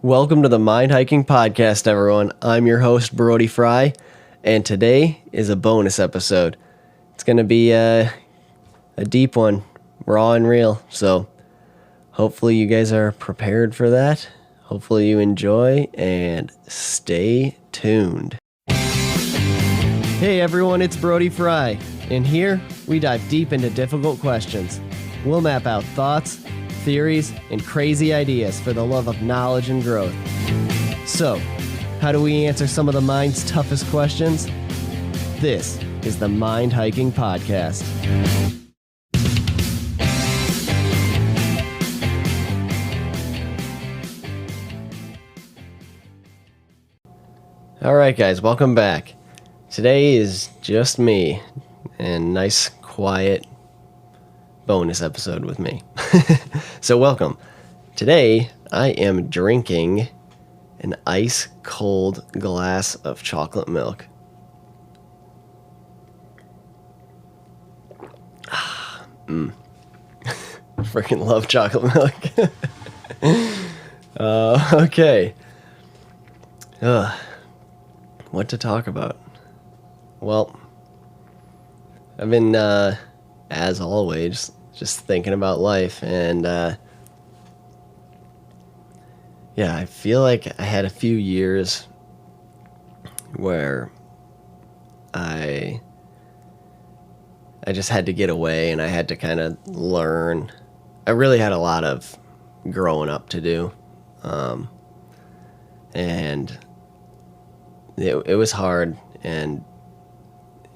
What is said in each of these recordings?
Welcome to the Mind Hiking Podcast, everyone. I'm your host, Brody Frye, and today is a bonus episode. It's going to be a deep one, raw and real, so hopefully you guys are prepared for that. Hopefully you enjoy, and stay tuned. Hey everyone, it's Brody Frye, and here we dive deep into difficult questions. We'll map out thoughts, theories, and crazy ideas for the love of knowledge and growth. So, how do we answer some of the mind's toughest questions? This is the Mind Hiking Podcast. All right, guys, welcome back. Today is just me, and nice, quiet bonus episode with me. So welcome. Today I am drinking an ice cold glass of chocolate milk. Freaking love chocolate milk. Okay. What to talk about? Well, I've been as always, just thinking about life, and I feel like I had a few years where I just had to get away, and I had to kind of learn. I really had a lot of growing up to do, and it was hard, and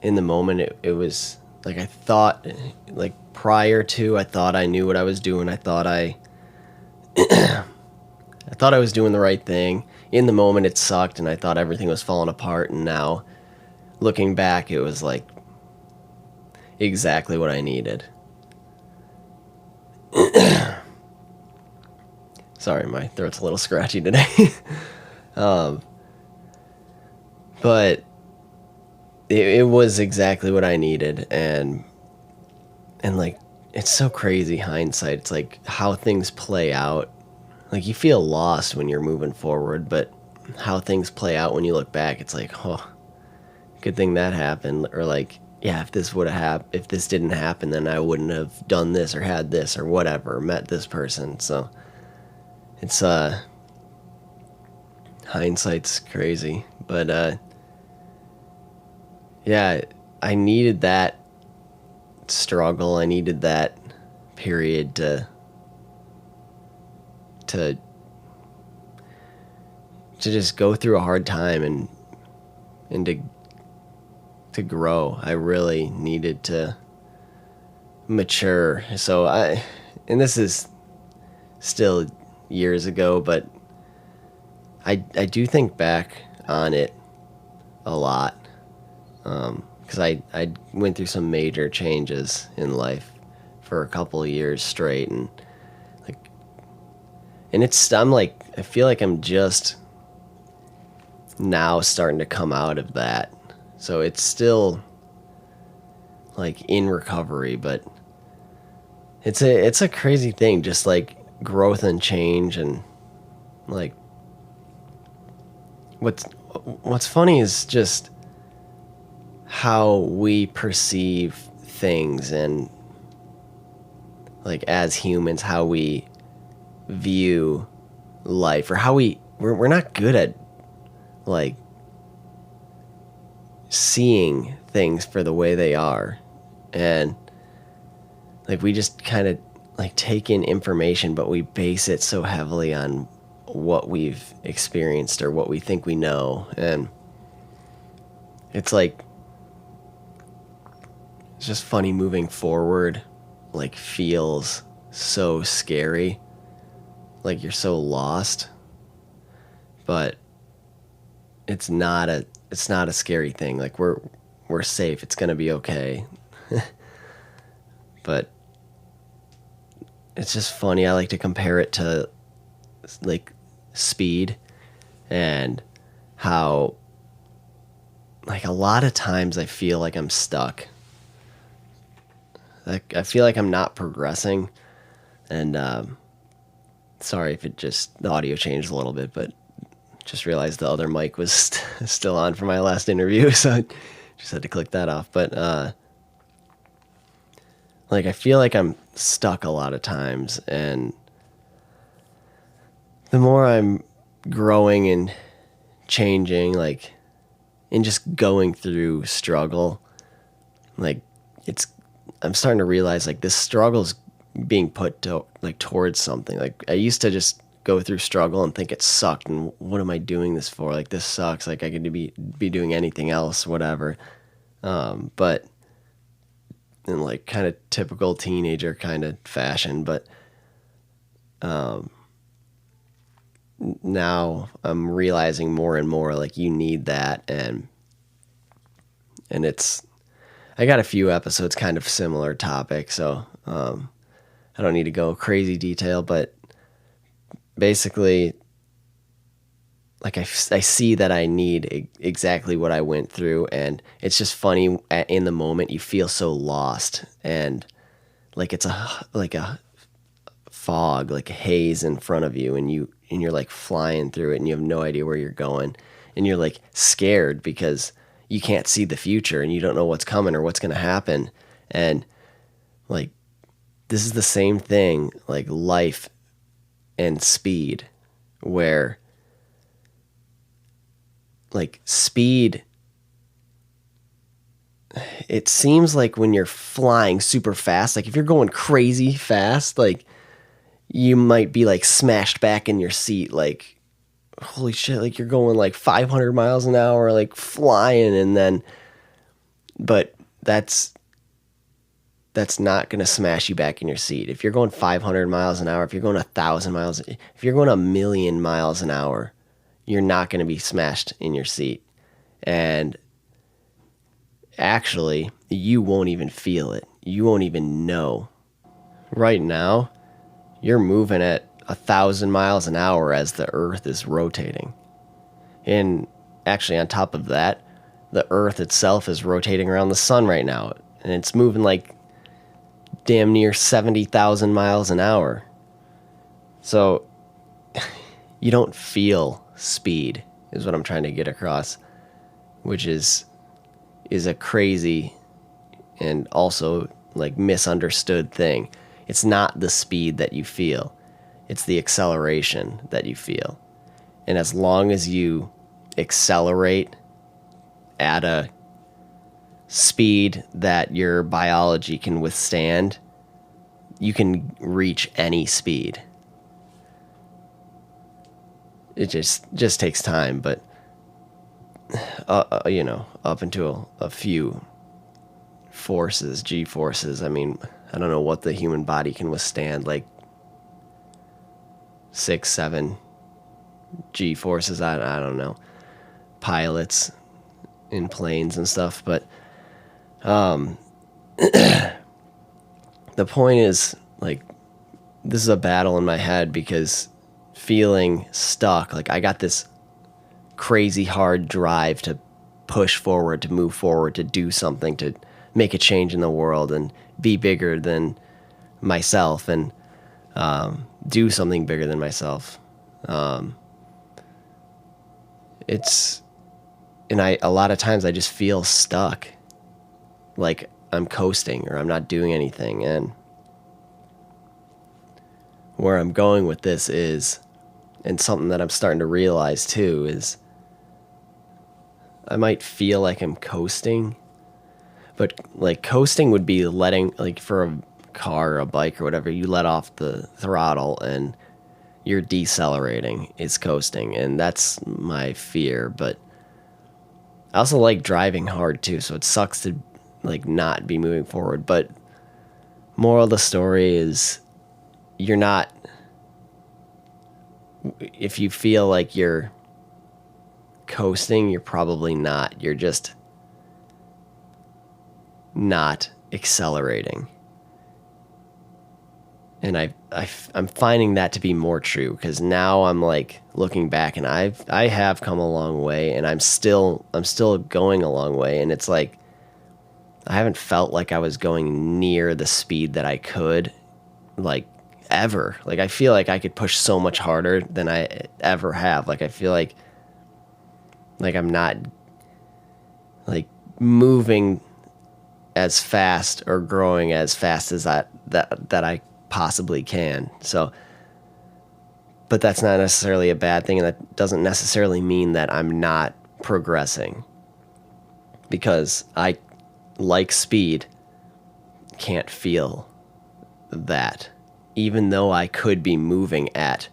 in the moment it was like I thought, like prior to, I thought I knew what I was doing. I thought I thought I was doing the right thing. In the moment it sucked and I thought everything was falling apart, and now looking back it was like exactly what I needed. Sorry, my throat's a little scratchy today. But it was exactly what I needed, and like, it's so crazy hindsight. It's like how things play out. Like, you feel lost when you're moving forward, but how things play out when you look back, it's like, oh, good thing that happened. Or like, yeah, if this didn't happen, then I wouldn't have done this or had this or whatever, met this person. So it's hindsight's crazy, but yeah, I needed that struggle. I needed that period to just go through a hard time and to grow. I really needed to mature. So and this is still years ago, but I do think back on it a lot. Because I went through some major changes in life for a couple of years straight, and I feel like I'm just now starting to come out of that. So it's still like in recovery, but it's a crazy thing, just like growth and change. And like what's funny is just how we perceive things, and like as humans, how we view life, or how we're not good at like seeing things for the way they are. And like we just kind of like take in information, but we base it so heavily on what we've experienced or what we think we know. And it's like, it's just funny, moving forward like feels so scary, like you're so lost, but it's not a scary thing. Like we're safe. It's going to be okay. But it's just funny. I like to compare it to like speed, and how like a lot of times I feel like I'm stuck. Like I feel like I'm not progressing, and Sorry if the audio changed a little bit, but just realized the other mic was still on for my last interview, so I just had to click that off. But I feel like I'm stuck a lot of times, and the more I'm growing and changing, and just going through struggle, I'm starting to realize this struggle's being put to towards something. I used to just go through struggle and think it sucked, and what am I doing this for? This sucks. I could be doing anything else, whatever. But in kind of typical teenager kind of fashion, but now I'm realizing more and more you need that, and I got a few episodes kind of similar topic, so I don't need to go crazy detail, but basically I see that I need exactly what I went through, and it's just funny in the moment you feel so lost, and it's a fog, a haze in front of you, and you're flying through it, and you have no idea where you're going, and you're scared because you can't see the future, and you don't know what's coming or what's going to happen, and this is the same thing, life and speed, where speed, it seems when you're flying super fast, if you're going crazy fast, you might be smashed back in your seat, holy shit, you're going 500 miles an hour, flying, and then, but that's not going to smash you back in your seat. If you're going 500 miles an hour, if you're going 1,000 miles, if you're going 1,000,000 miles an hour, you're not going to be smashed in your seat. And actually, you won't even feel it. You won't even know. Right now, you're moving at 1,000 miles an hour as the Earth is rotating. And actually, on top of that, the Earth itself is rotating around the sun right now. And it's moving damn near 70,000 miles an hour. So you don't feel speed, is what I'm trying to get across, which is a crazy and also misunderstood thing. It's not the speed that you feel, it's the acceleration that you feel. And as long as you accelerate at a speed that your biology can withstand, you can reach any speed. It just takes time, but up into a few forces, G forces. I mean, I don't know what the human body can withstand, 6, 7 G forces. I don't know, pilots in planes and stuff, but the point is, this is a battle in my head because feeling stuck, I got this crazy hard drive to push forward, to move forward, to do something, to make a change in the world and be bigger than myself, and do something bigger than myself. A lot of times I just feel stuck, I'm coasting or I'm not doing anything. And where I'm going with this is, and something that I'm starting to realize too, is I might feel like I'm coasting, but coasting would be letting, for a car or a bike or whatever, you let off the throttle and you're decelerating. It's coasting, and that's my fear. But I also like driving hard too, so it sucks to not be moving forward. But moral of the story is, you're not, if you feel like you're coasting, you're probably not. You're just not accelerating. And I'm finding that to be more true, because now I'm looking back, and I have come a long way, and I'm still going a long way, and it's I haven't felt like I was going near the speed that I could ever. Like, I feel like I could push so much harder than I ever have. Like, I feel like I'm not like moving as fast or growing as fast as that I possibly can. So, but that's not necessarily a bad thing, and that doesn't necessarily mean that I'm not progressing, because I, like speed, can't feel that, even though I could be moving at,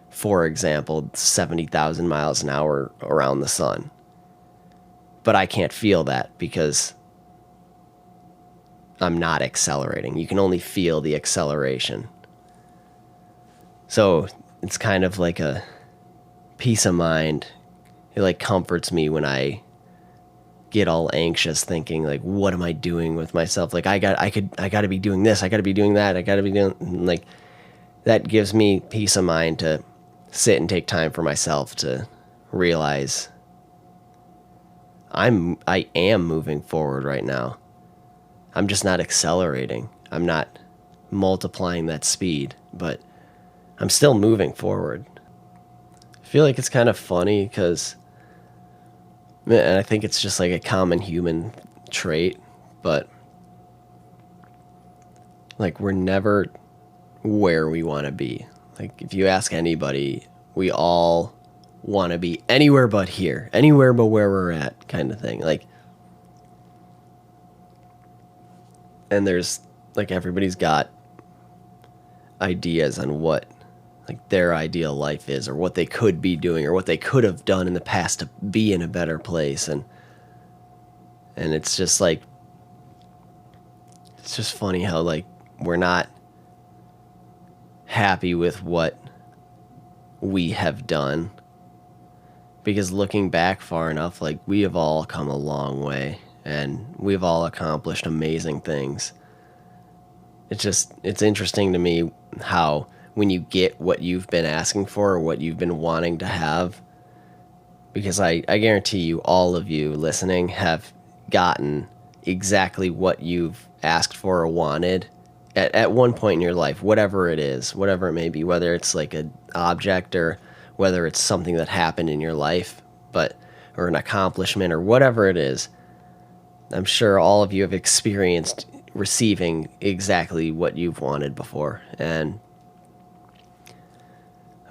for example, 70,000 miles an hour around the sun. But I can't feel that because I'm not accelerating. You can only feel the acceleration. So it's kind of like a peace of mind. It like comforts me when I get all anxious thinking like, what am I doing with myself? Like I got to be doing this. I got to be doing that. I got to be doing, like, that gives me peace of mind to sit and take time for myself to realize I am moving forward right now. I'm just not accelerating. I'm not multiplying that speed, but I'm still moving forward. I feel like it's kind of funny because, and I think it's just like a common human trait, but like, we're never where we want to be. Like, if you ask anybody, we all want to be anywhere but here, anywhere but where we're at, kind of thing. Like, and there's like, everybody's got ideas on what like their ideal life is, or what they could be doing, or what they could have done in the past to be in a better place. And it's just like, it's just funny how like we're not happy with what we have done, because looking back far enough, like, we have all come a long way and we've all accomplished amazing things. It's interesting to me how when you get what you've been asking for or what you've been wanting to have, because I guarantee you, all of you listening have gotten exactly what you've asked for or wanted at one point in your life, whatever it is, whatever it may be, whether it's like an object or whether it's something that happened in your life, or an accomplishment or whatever it is. I'm sure all of you have experienced receiving exactly what you've wanted before. And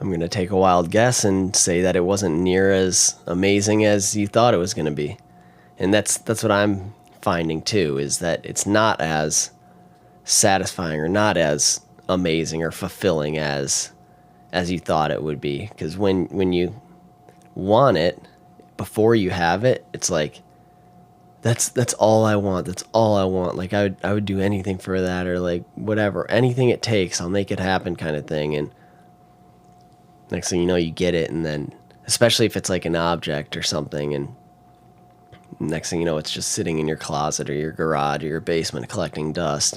I'm going to take a wild guess and say that it wasn't near as amazing as you thought it was going to be. And that's what I'm finding too, is that it's not as satisfying or not as amazing or fulfilling as you thought it would be. Because when you want it before you have it, it's like, that's all I want. That's all I want. Like, I would do anything for that, or like whatever, anything it takes, I'll make it happen, kind of thing. And next thing you know, you get it, and then, especially if it's like an object or something, and next thing you know, it's just sitting in your closet or your garage or your basement collecting dust.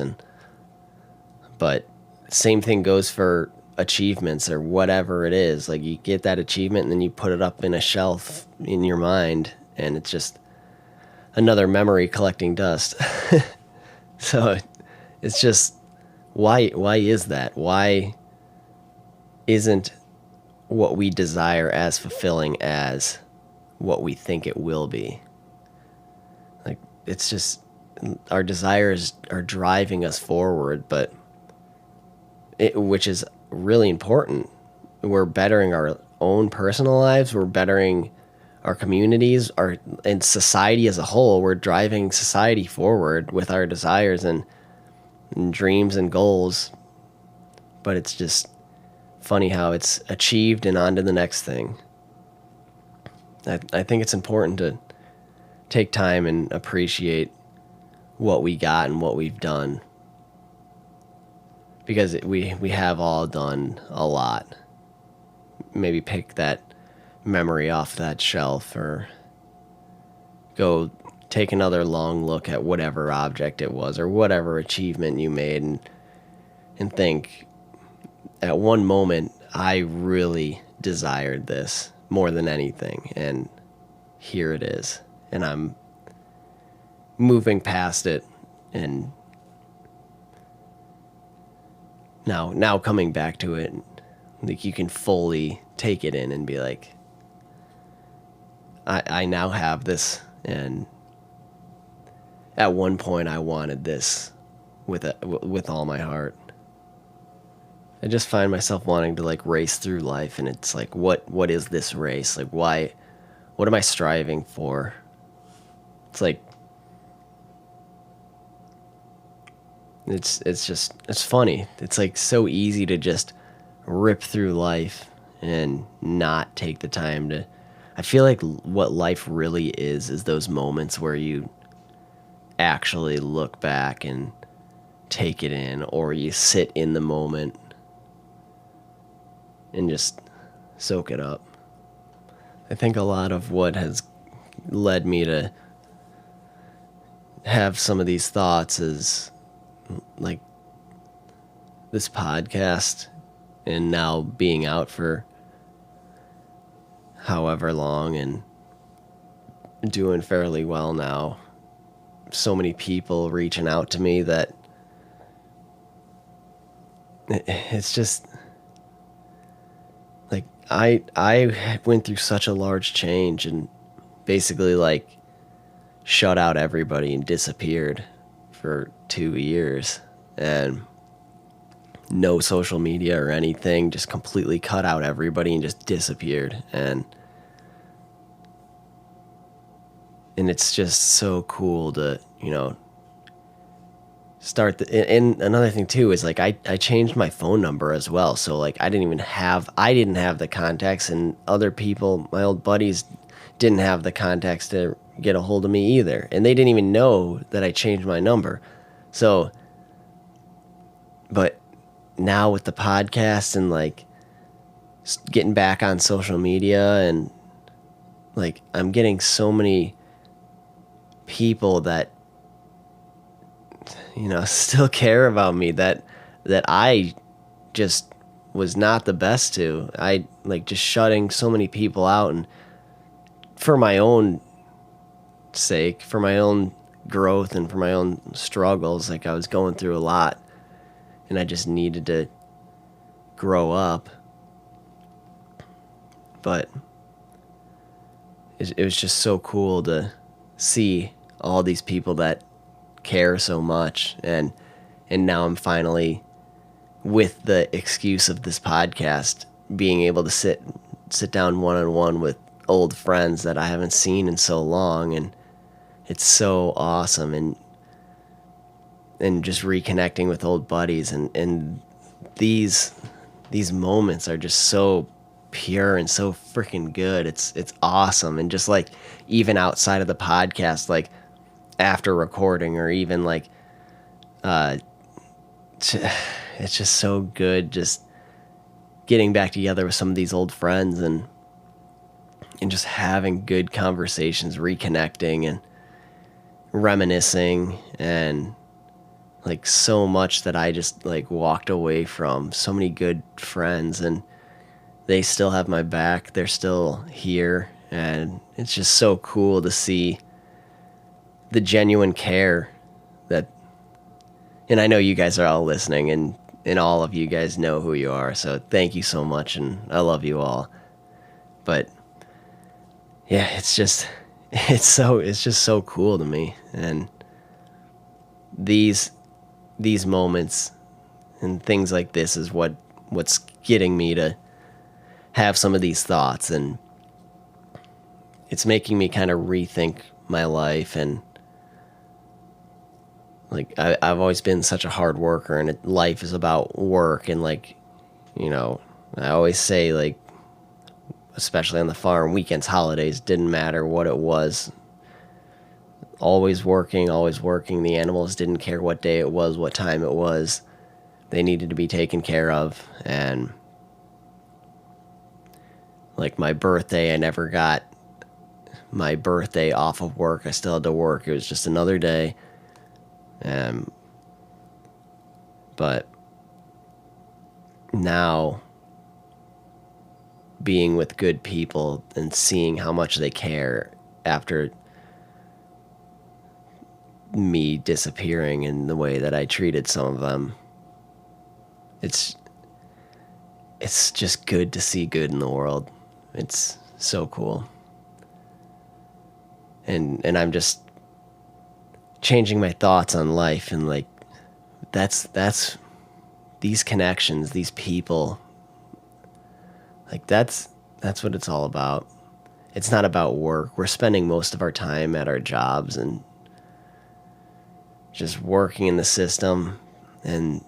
But same thing goes for achievements or whatever it is. Like, you get that achievement and then you put it up in a shelf in your mind, and it's just another memory collecting dust. So it's just, why is that? Why isn't what we desire as fulfilling as what we think it will be? Like, it's just, our desires are driving us forward, but which is really important. We're bettering our own personal lives. We're bettering our communities, and society as a whole. We're driving society forward with our desires and dreams and goals. But it's just funny how it's achieved and on to the next thing. I think it's important to take time and appreciate what we got and what we've done, because we have all done a lot. Maybe pick that memory off that shelf, or go take another long look at whatever object it was or whatever achievement you made, and think, at one moment, I really desired this more than anything, and here it is, and I'm moving past it and now coming back to it, like you can fully take it in and be like, I now have this, and at one point I wanted this with all my heart. I just find myself wanting to like race through life, and it's like, what is this race? Like, what am I striving for? It's like, it's funny. It's like so easy to just rip through life and not take the time to. I feel like what life really is those moments where you actually look back and take it in, or you sit in the moment and just soak it up. I think a lot of what has led me to have some of these thoughts is like this podcast, and now being out for however long and doing fairly well now. So many people reaching out to me that it's just like I went through such a large change and basically like shut out everybody and disappeared for 2 years, and no social media or anything, just completely cut out everybody and just disappeared. And it's just so cool to, start and another thing too is like I changed my phone number as well. So like I didn't have the contacts, and other people, my old buddies, didn't have the contacts to get a hold of me either. And they didn't even know that I changed my number. So, but now with the podcast and like getting back on social media, and like I'm getting so many people that still care about me that I just was not the best to. I like just shutting so many people out, and for my own sake, for my own growth and for my own struggles, like I was going through a lot and I just needed to grow up. But it was just so cool to see all these people that care so much, and now I'm finally, with the excuse of this podcast, being able to sit down one-on-one with old friends that I haven't seen in so long, and it's so awesome, and just reconnecting with old buddies, and these moments are just so pure and so freaking good. It's awesome. And just like even outside of the podcast, like after recording, or even like it's just so good just getting back together with some of these old friends and just having good conversations, reconnecting and reminiscing, and like so much that I just like walked away from. So many good friends, and they still have my back. They're still here, and it's just so cool to see the genuine care that, and I know you guys are all listening, and all of you guys know who you are, so thank you so much, and I love you all. But yeah, it's just so cool to me, and these moments and things like this is what's getting me to have some of these thoughts, and it's making me kind of rethink my life. And like I've always been such a hard worker, and life is about work, and like I always say, like, especially on the farm, weekends, holidays, didn't matter what it was, always working. The animals didn't care what day it was, what time it was, they needed to be taken care of. And like my birthday, I never got my birthday off of work. I still had to work. It was just another day. But now being with good people and seeing how much they care after me disappearing in the way that I treated some of them, it's just good to see good in the world. It's so cool. And I'm just changing my thoughts on life, and like that's these connections, these people, like that's what it's all about. It's not about work. We're spending most of our time at our jobs and just working in the system, and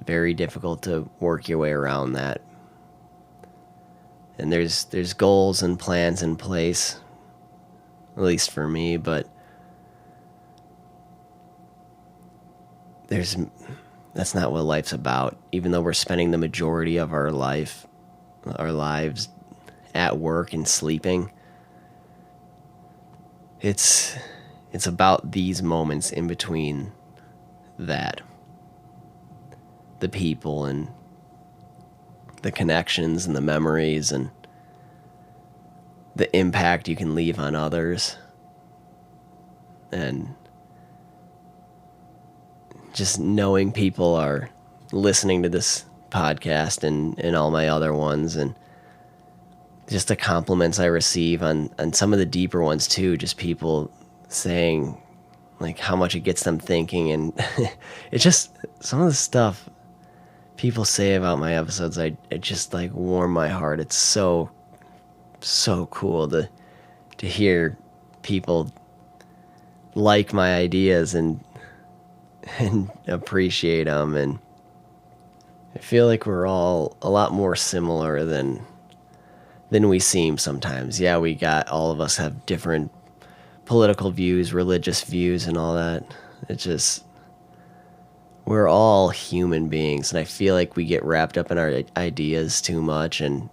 very difficult to work your way around that. And there's goals and plans in place, at least for me, but that's not what life's about. Even though we're spending the majority of our lives at work and sleeping, it's about these moments in between that. The people and the connections and the memories and the impact you can leave on others. And just knowing people are listening to this podcast and all my other ones, and just the compliments I receive on some of the deeper ones too, just people saying like how much it gets them thinking. And it's just some of the stuff people say about my episodes, it just like warm my heart. It's so cool to hear people like my ideas and appreciate them. And I feel like we're all a lot more similar than we seem sometimes. Yeah, all of us have different political views, religious views, and all that. It's just, we're all human beings, and I feel like we get wrapped up in our ideas too much and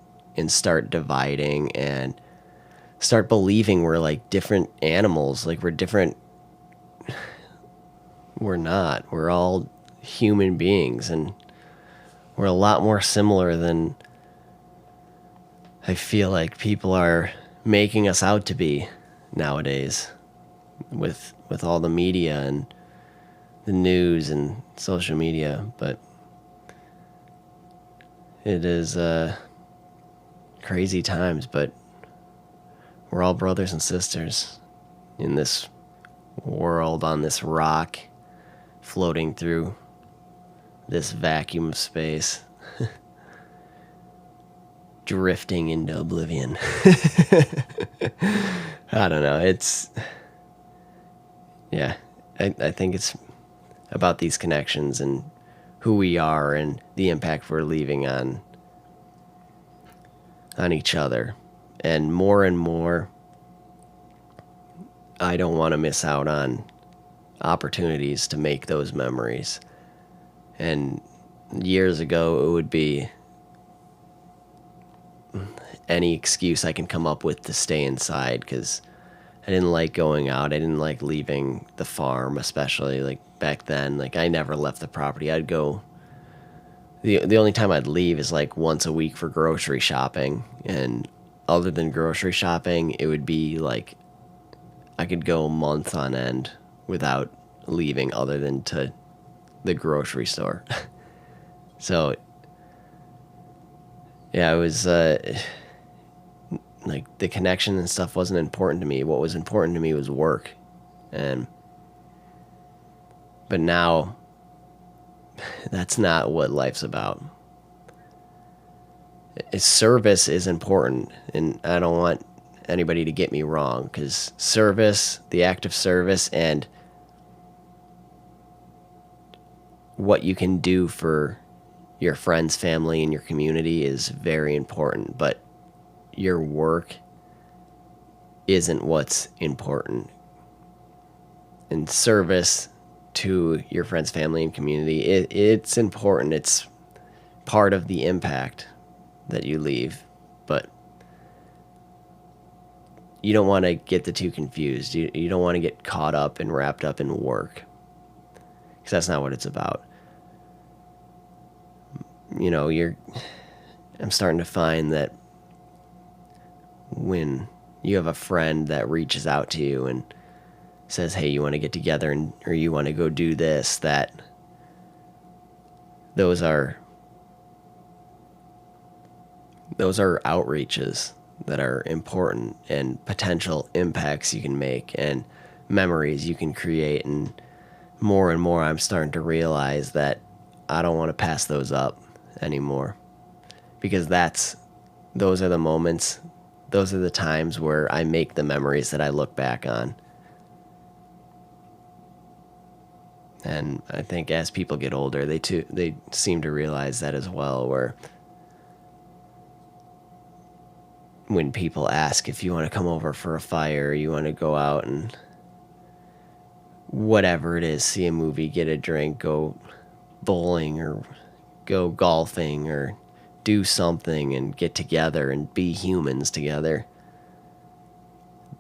start dividing and start believing we're like different animals, like we're different. We're not. We're all human beings, and we're a lot more similar than I feel like people are making us out to be nowadays with all the media and the news and social media. But it is crazy times, but we're all brothers and sisters in this world, on this rock, floating through this vacuum of space, drifting into oblivion. I don't know. I think it's about these connections and who we are and the impact we're leaving on each other. And more, I don't want to miss out on opportunities to make those memories. And years ago, it would be any excuse I can come up with to stay inside, because I didn't like going out. I didn't like leaving the farm, especially like back then. Like I never left the property. I'd go. The only time I'd leave is like once a week for grocery shopping, and other than grocery shopping, it would be like I could go a month on end without leaving, other than to the grocery store. So yeah, it was like the connection and stuff wasn't important to me. What was important to me was work. But now that's not what life's about. Service is important, and I don't want anybody to get me wrong, because service, the act of service, and what you can do for your friends, family, and your community is very important. But your work isn't what's important. And service to your friends, family, and community, it's important. It's part of the impact that you leave. But you don't want to get the two confused. You don't want to get caught up and wrapped up in work, because that's not what it's about. I'm starting to find that when you have a friend that reaches out to you and says, hey, you want to get together or you want to go do this, that those are outreaches that are important and potential impacts you can make and memories you can create. And more I'm starting to realize that I don't want to pass those up anymore, because those are the moments, those are the times where I make the memories that I look back on. And I think as people get older, they seem to realize that as well, where when people ask if you want to come over for a fire, you want to go out and whatever it is, see a movie, get a drink, go bowling or go golfing or do something and get together and be humans together.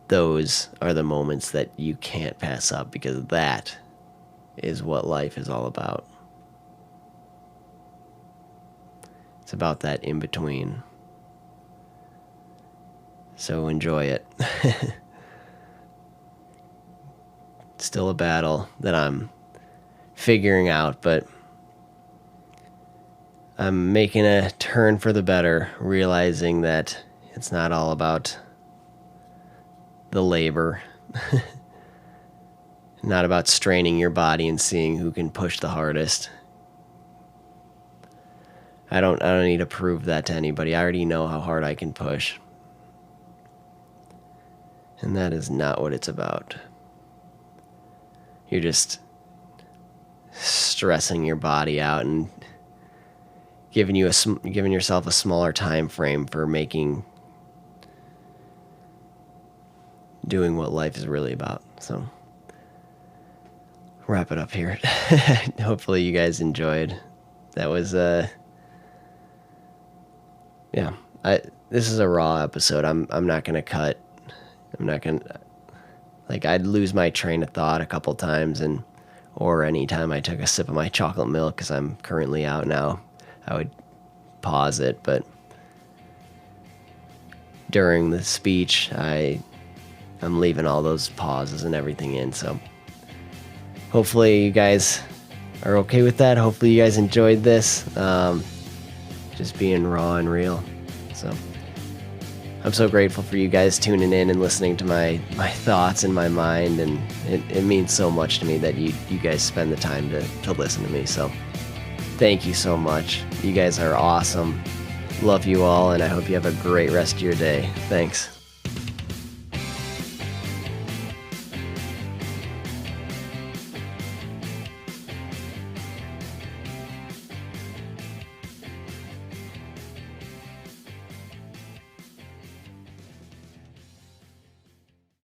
Those are the moments that you can't pass up, because that is what life is all about. It's about that in between. So enjoy it. It's still a battle that I'm figuring out, but I'm making a turn for the better, realizing that it's not all about the labor, not about straining your body and seeing who can push the hardest. I don't need to prove that to anybody. I already know how hard I can push. And that is not what it's about. You're just stressing your body out and giving yourself a smaller time frame for doing what life is really about. So wrap it up here. Hopefully you guys enjoyed. That was this is a raw episode. I'm not gonna cut. I'm not gonna, I'd lose my train of thought a couple times, or anytime I took a sip of my chocolate milk, because I'm currently out now, I would pause it. But during the speech, I'm leaving all those pauses and everything in. So hopefully you guys are okay with that. Hopefully you guys enjoyed this. Just being raw and real. So I'm so grateful for you guys tuning in and listening to my thoughts in my mind, and it means so much to me that you guys spend the time to listen to me. So thank you so much. You guys are awesome. Love you all, and I hope you have a great rest of your day. Thanks.